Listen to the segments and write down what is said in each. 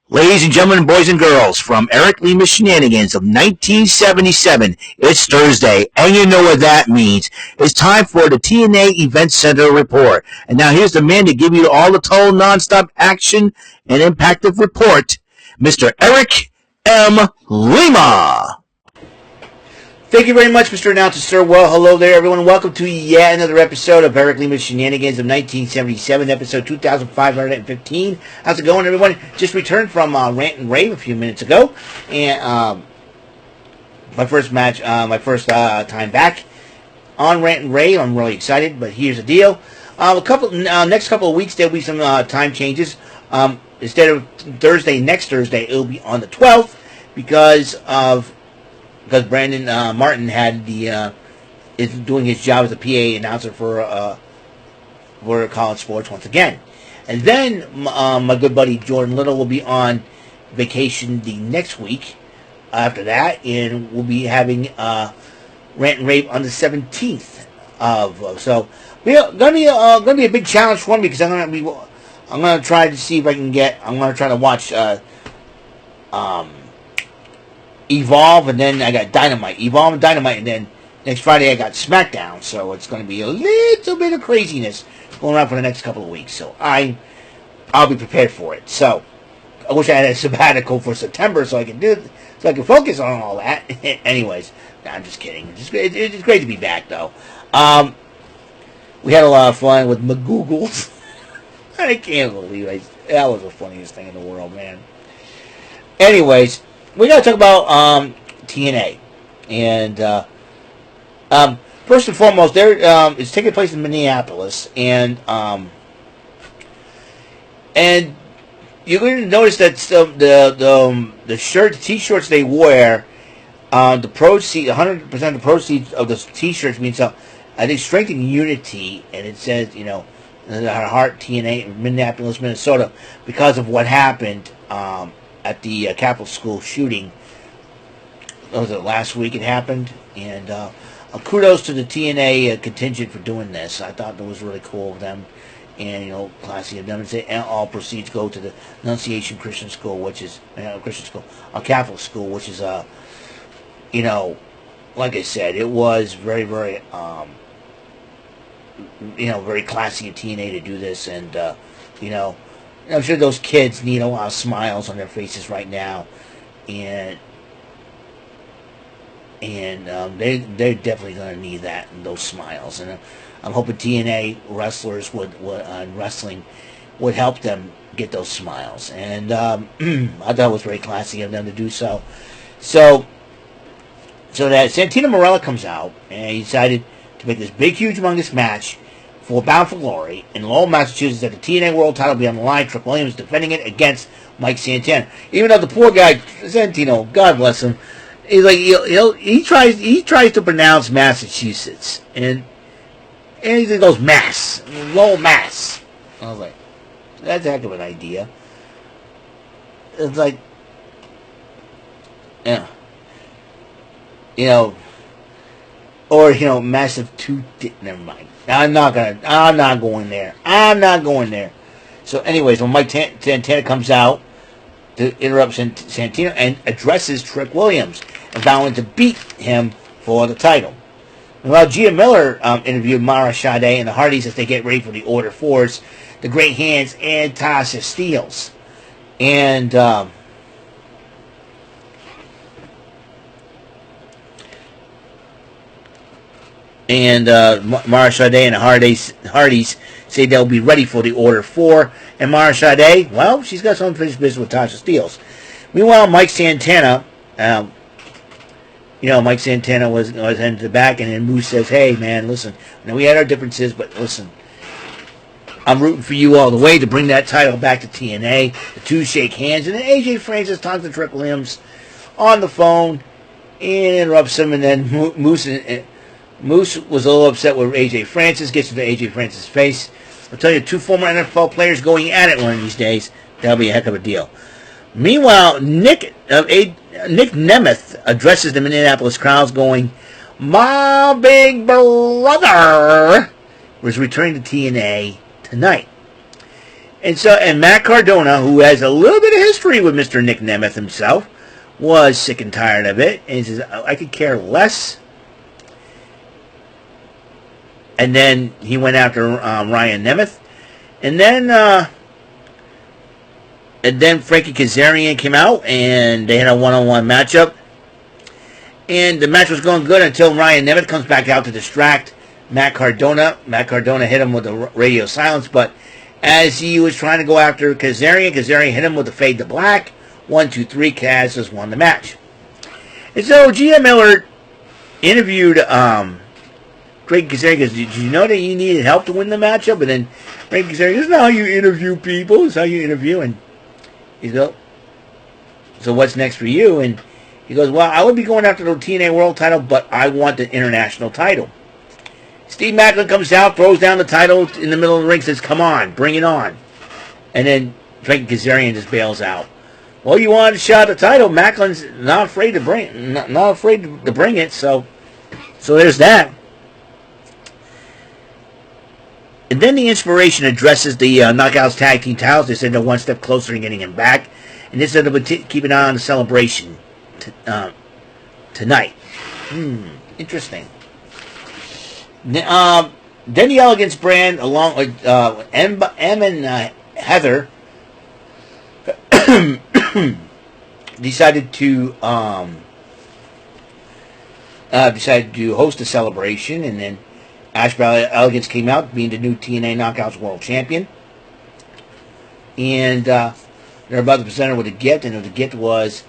Ladies and gentlemen, boys and girls, from Eric Lima Shenanigans of 1977, it's Thursday, and you know what that means. It's time for the TNA Event Center report. And now here's the man to give you all the total non-stop action and impactful report, Mr. Eric M. Lima. Thank you very much, Mr. Announcer, sir. Well, hello there, everyone. Welcome to yet another episode of Eric Lima's Shenanigans of 1977, episode 2515. How's it going, everyone? Just returned from Rant and Rave a few minutes ago, and my first time back on Rant and Rave. I'm really excited, but here's the deal: next couple of weeks there'll be some time changes. Instead of next Thursday, it'll be on the 12th because Brandon Martin is doing his job as a PA announcer for college sports once again. And then my good buddy Jordan Little will be on vacation the next week after that, and we'll be having Rant and Rave on the 17th so gonna be a big challenge for me because I'm gonna try to see if I can I'm gonna try to watch Evolve, and then I got Dynamite. Evolve and Dynamite, and then next Friday I got SmackDown. So it's going to be a little bit of craziness going on for the next couple of weeks. So I'll be prepared for it. So I wish I had a sabbatical for September so I can focus on all that. Anyways, I'm just kidding. It's great to be back though. We had a lot of fun with McGoogles. I can't believe that was the funniest thing in the world, man. Anyways, we got to talk about TNA, and first and foremost, it's taking place in Minneapolis, and you're going to notice that the t-shirts they wear, the proceeds, 100% of the proceeds of the t-shirts means they strengthen unity, and it says our heart TNA Minneapolis, Minnesota, because of what happened at the Capitol School shooting. Was it last week it happened? And kudos to the TNA contingent for doing this. I thought that was really cool of them, and classy of them. And all proceeds go to the Annunciation Christian School, which is Catholic School, which is like I said, it was very, very very classy of TNA to do this, and I'm sure those kids need a lot of smiles on their faces right now, and they're definitely going to need that and those smiles. And I'm hoping TNA wrestlers wrestling would help them get those smiles. And I thought it was very classy of them to do so. So that Santino Marella comes out and he decided to make this big, huge, humongous match for Bound for Glory in Lowell, Massachusetts, that the TNA World Title be on the line. Trick Williams defending it against Mike Santana. Even though the poor guy Santino, God bless him, he's like he tries to pronounce Massachusetts, and he goes Mass, Lowell, Mass. I was like, that's a heck of an idea. It's like, or massive tooth. Never mind. I'm not going there. So anyways, when Mike Santana comes out to interrupt Santino and addresses Trick Williams and vowing to beat him for the title. Meanwhile, Gia Miller interviewed Mara Sade and the Hardys as they get ready for the Order 4s, the Great Hands, and Tasha Steelz. And Mara Sade and the Hardys say they'll be ready for the Order 4. And Mara Sade, well, she's got some unfinished business with Tasha Steelz. Meanwhile, Mike Santana, Mike Santana was heading to the back, and then Moose says, hey, man, listen, now we had our differences, but listen, I'm rooting for you all the way to bring that title back to TNA. The two shake hands, and then AJ Francis talks to Trick Williams on the phone and interrupts him, and then Moose was a little upset with AJ Francis, gets into AJ Francis' face. I'll tell you, two former NFL players going at it one of these days, that'll be a heck of a deal. Meanwhile, Nick Nemeth addresses the Minneapolis crowds going, my big brother was returning to TNA tonight. And Matt Cardona, who has a little bit of history with Mr. Nick Nemeth himself, was sick and tired of it, and he says, I could care less. And then he went after Ryan Nemeth. And then Frankie Kazarian came out, and they had a one-on-one matchup. And the match was going good until Ryan Nemeth comes back out to distract Matt Cardona. Matt Cardona hit him with the radio silence, but as he was trying to go after Kazarian hit him with the fade to black. 1, 2, 3, Kaz has won the match. And so GM Miller interviewed Greg Kazarian goes, did you know that you needed help to win the matchup? And then Greg Kazarian goes, no, how you interview people. It's how you interview. And he goes, so what's next for you? And he goes, well, I would be going after the TNA World title, but I want the international title. Steve Macklin comes out, throws down the title in the middle of the ring, says, come on, bring it on. And then Frankie Kazarian just bails out. Well, you wanted a shot at the title. Macklin's not afraid to bring it, so there's that. And then the Inspiration addresses the Knockouts Tag Team titles. They said they're one step closer to getting him back. And they said they would keep an eye on the Celebration tonight. Interesting. Then the Elegance brand, along with M and Heather, decided to host a celebration, and then Ashby Elegance came out, being the new TNA Knockouts World Champion, and they're about to present her with a gift, and the gift was,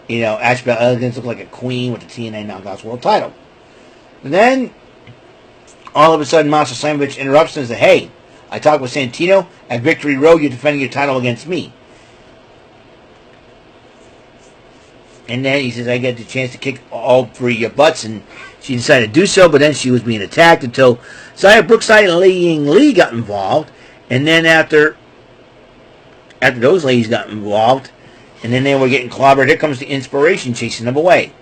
Ashby Elegance looked like a queen with the TNA Knockouts World title. And then all of a sudden, Master Slamovich interrupts and says, hey, I talked with Santino. At Victory Road, you're defending your title against me. And then he says, I get the chance to kick all three of your butts. And she decided to do so, but then she was being attacked until Xia Brookside and Li Ying Lee got involved. And then after those ladies got involved, and then they were getting clobbered, here comes the Inspiration chasing them away.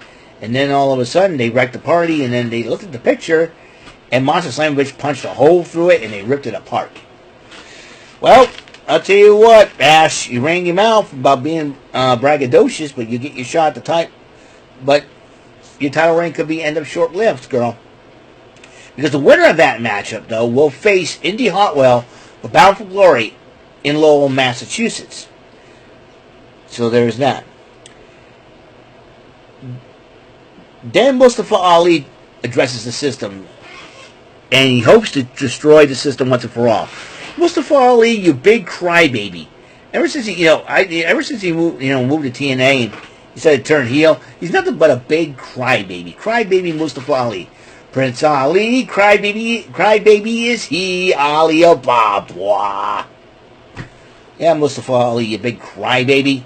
And then all of a sudden, they wrecked the party, and then they looked at the picture, and Monster Slamovich punched a hole through it, and they ripped it apart. Well, I'll tell you what, Ash, you ran your mouth about being braggadocious, but you get your shot at the type. But your title reign could end up short-lived, girl. Because the winner of that matchup, though, will face Indy Hartwell for Bound for Glory in Lowell, Massachusetts. So there's that. Then Mustafa Ali addresses the system, and he hopes to destroy the system once and for all. Mustafa Ali, you big crybaby. Ever since he moved to TNA and he decided to turn heel, he's nothing but a big crybaby. Crybaby Mustafa Ali. Prince Ali, crybaby is he, Ali Ababa. Yeah, Mustafa Ali, you big crybaby.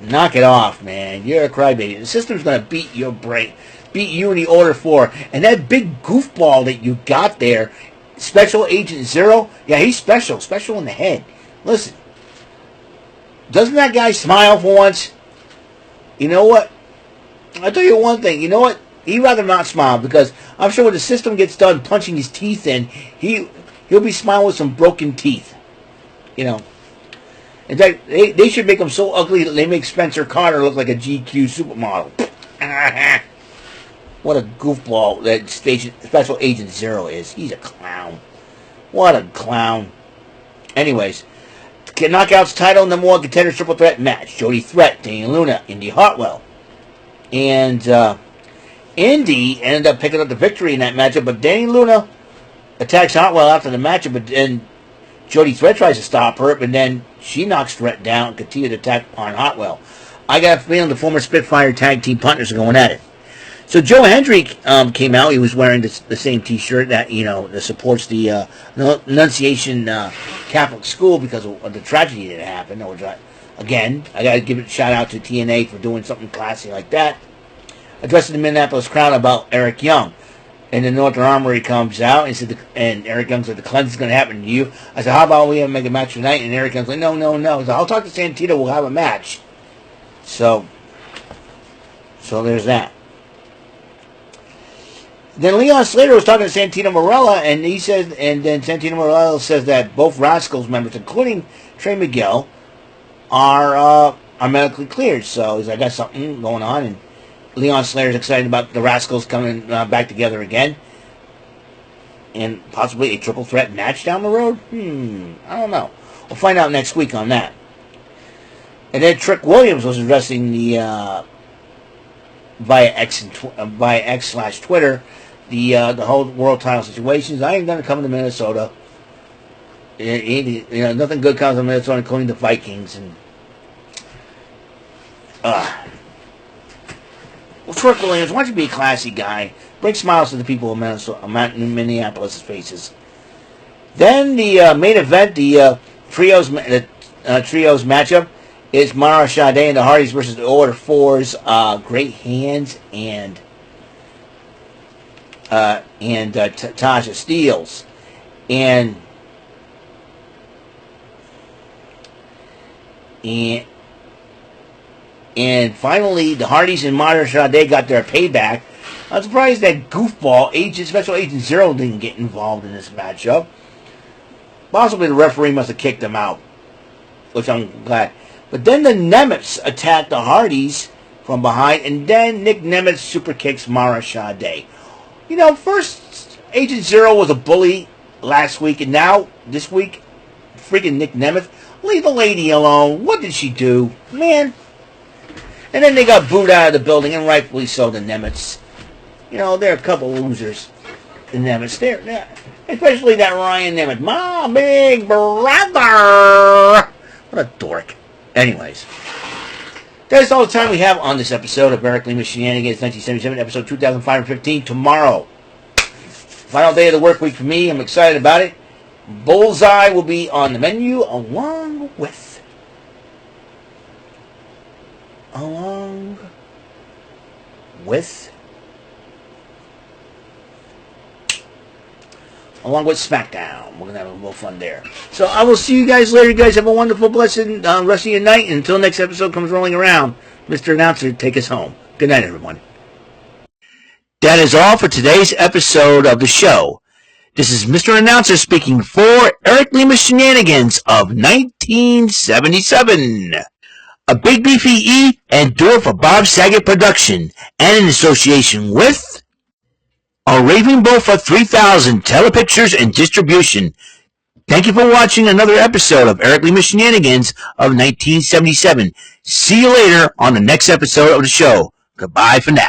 Knock it off, man. You're a crybaby. The system's gonna beat you in the Order 4. And that big goofball that you got there, Special Agent Zero, yeah, he's special in the head. Listen, doesn't that guy smile for once? You know what? I'll tell you one thing. You know what? He'd rather not smile, because I'm sure when the system gets done punching his teeth in, he'll be smiling with some broken teeth. In fact, they should make him so ugly that they make Spencer Carter look like a GQ supermodel. What a goofball that Special Agent Zero is. He's a clown. What a clown. Anyways, Knockouts title, number one contender triple threat match. Jody Threat, Daniel Luna, Indy Hartwell. And Indy ended up picking up the victory in that matchup, but Daniel Luna attacks Hartwell after the matchup, but then Jody Threat tries to stop her, but then she knocks Threat down and continued to attack on Hartwell. I got a feeling the former Spitfire tag team partners are going at it. So Joe Hendrick came out. He was wearing the same T-shirt that that supports the Annunciation Catholic School because of the tragedy that happened. Again, I got to give a shout out to TNA for doing something classy like that. Addressing the Minneapolis crowd about Eric Young, and the Northern Armory comes out and said, and Eric Young said the cleanse is going to happen to you. I said, how about we make a match tonight? And Eric Young's like, no. I said, I'll talk to Santino. We'll have a match. So there's that. Then Leon Slater was talking to Santino Marella, and he says, and then Santino Marella says that both Rascals members, including Trey Miguel, are medically cleared. So he's like, I got something going on, and Leon Slater's excited about the Rascals coming back together again, and possibly a triple threat match down the road. I don't know. We'll find out next week on that. And then Trick Williams was addressing the via X/Twitter the whole world title situations. I ain't gonna come to Minnesota. Nothing good comes to Minnesota, including the Vikings. And well, Trick Williams, why don't you be a classy guy? Bring smiles to the people of Minneapolis' faces. Then the main event, the trios matchup, is Mara Sade and the Hardys versus the Order 4's Great Hands and Tasha Steelz. And finally, the Hardys and Mara Sade got their payback. I'm surprised that goofball Special Agent Zero didn't get involved in this matchup. Possibly the referee must have kicked him out, which I'm glad. But then the Nemets attacked the Hardys from behind, and then Nick Nemeth super kicks Mara Sade. First Agent Zero was a bully last week, and now this week, freaking Nick Nemeth. Leave the lady alone. What did she do, man? And then they got booed out of the building, and rightfully so. The Nemets, they're a couple losers. The Nemets, they're especially that Ryan Nemeth, my big brother. What a dork. Anyways, that's all the time we have on this episode of Eric Lima Shenanigans 1977, episode 2515. Tomorrow, final day of the work week for me. I'm excited about it. Bullseye will be on the menu along with SmackDown. We're going to have a little fun there. So I will see you guys later. You guys have a wonderful, blessed rest of your night. And until next episode comes rolling around, Mr. Announcer, take us home. Good night, everyone. That is all for today's episode of the show. This is Mr. Announcer speaking for Eric Lima Shenanigans of 1977. A Big Beefy E and door for Bob Saget production, and in association with a Raving Bull for 3000 telepictures and distribution. Thank you for watching another episode of Eric Lima Shenanigans of 1977. See you later on the next episode of the show. Goodbye for now.